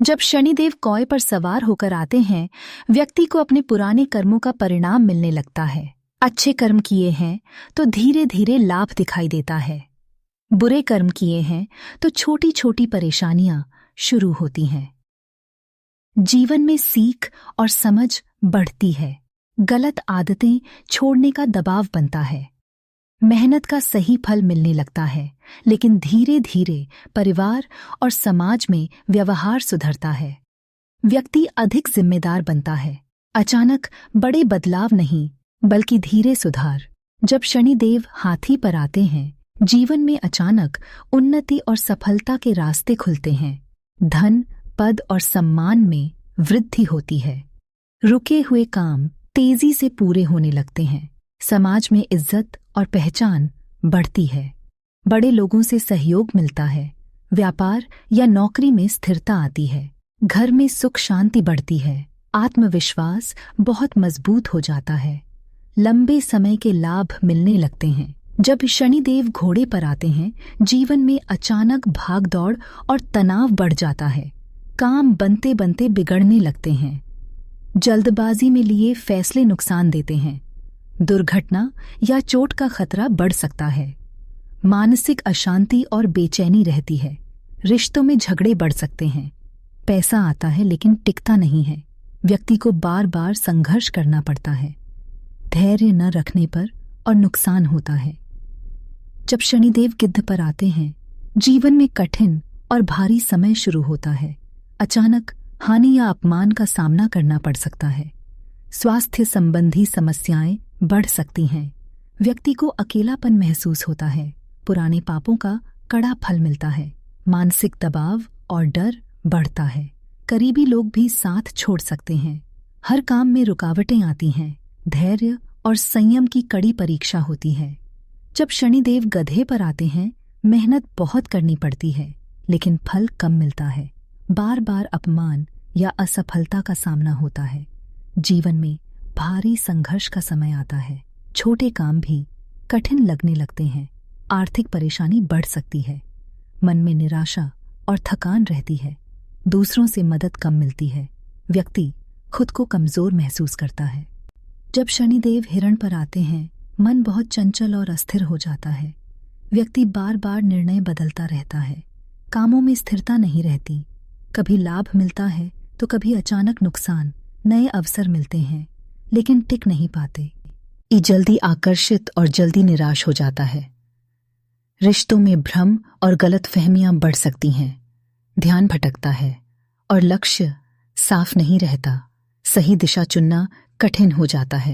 जब शनिदेव कौए पर सवार होकर आते हैं, व्यक्ति को अपने पुराने कर्मों का परिणाम मिलने लगता है। अच्छे कर्म किए हैं तो धीरे धीरे लाभ दिखाई देता है। बुरे कर्म किए हैं तो छोटी छोटी परेशानियां शुरू होती हैं। जीवन में सीख और समझ बढ़ती है। गलत आदतें छोड़ने का दबाव बनता है। मेहनत का सही फल मिलने लगता है, लेकिन धीरे धीरे परिवार और समाज में व्यवहार सुधरता है। व्यक्ति अधिक जिम्मेदार बनता है। अचानक बड़े बदलाव नहीं, बल्कि धीरे सुधार। जब शनिदेव हाथी पर आते हैं, जीवन में अचानक उन्नति और सफलता के रास्ते खुलते हैं। धन, पद और सम्मान में वृद्धि होती है। रुके हुए काम तेजी से पूरे होने लगते हैं। समाज में इज्जत और पहचान बढ़ती है। बड़े लोगों से सहयोग मिलता है। व्यापार या नौकरी में स्थिरता आती है। घर में सुख शांति बढ़ती है। आत्मविश्वास बहुत मजबूत हो जाता है। लंबे समय के लाभ मिलने लगते हैं। जब शनिदेव घोड़े पर आते हैं, जीवन में अचानक भागदौड़ और तनाव बढ़ जाता है। काम बनते बनते बिगड़ने लगते हैं। जल्दबाजी में लिए फैसले नुकसान देते हैं। दुर्घटना या चोट का खतरा बढ़ सकता है। मानसिक अशांति और बेचैनी रहती है। रिश्तों में झगड़े बढ़ सकते हैं। पैसा आता है लेकिन टिकता नहीं है। व्यक्ति को बार बार संघर्ष करना पड़ता है। धैर्य न रखने पर और नुकसान होता है। जब शनिदेव गिद्ध पर आते हैं, जीवन में कठिन और भारी समय शुरू होता है। अचानक हानि या अपमान का सामना करना पड़ सकता है। स्वास्थ्य संबंधी समस्याएं बढ़ सकती हैं। व्यक्ति को अकेलापन महसूस होता है। पुराने पापों का कड़ा फल मिलता है। मानसिक दबाव और डर बढ़ता है। करीबी लोग भी साथ छोड़ सकते हैं। हर काम में रुकावटें आती हैं। धैर्य और संयम की कड़ी परीक्षा होती है। जब शनिदेव गधे पर आते हैं, मेहनत बहुत करनी पड़ती है, लेकिन फल कम मिलता है। बार बार अपमान या असफलता का सामना होता है। जीवन में भारी संघर्ष का समय आता है। छोटे काम भी कठिन लगने लगते हैं। आर्थिक परेशानी बढ़ सकती है। मन में निराशा और थकान रहती है। दूसरों से मदद कम मिलती है। व्यक्ति खुद को कमजोर महसूस करता है। जब शनिदेव हिरण पर आते हैं, मन बहुत चंचल और अस्थिर हो जाता है। व्यक्ति बार बार निर्णय बदलता रहता है। कामों में स्थिरता नहीं रहती। कभी लाभ मिलता है तो कभी अचानक नुकसान। नए अवसर मिलते हैं, लेकिन टिक नहीं पाते। ये जल्दी आकर्षित और जल्दी निराश हो जाता है। रिश्तों में भ्रम और गलतफहमियां बढ़ सकती हैं। ध्यान भटकता है और लक्ष्य साफ नहीं रहता। सही दिशा चुनना कठिन हो जाता है।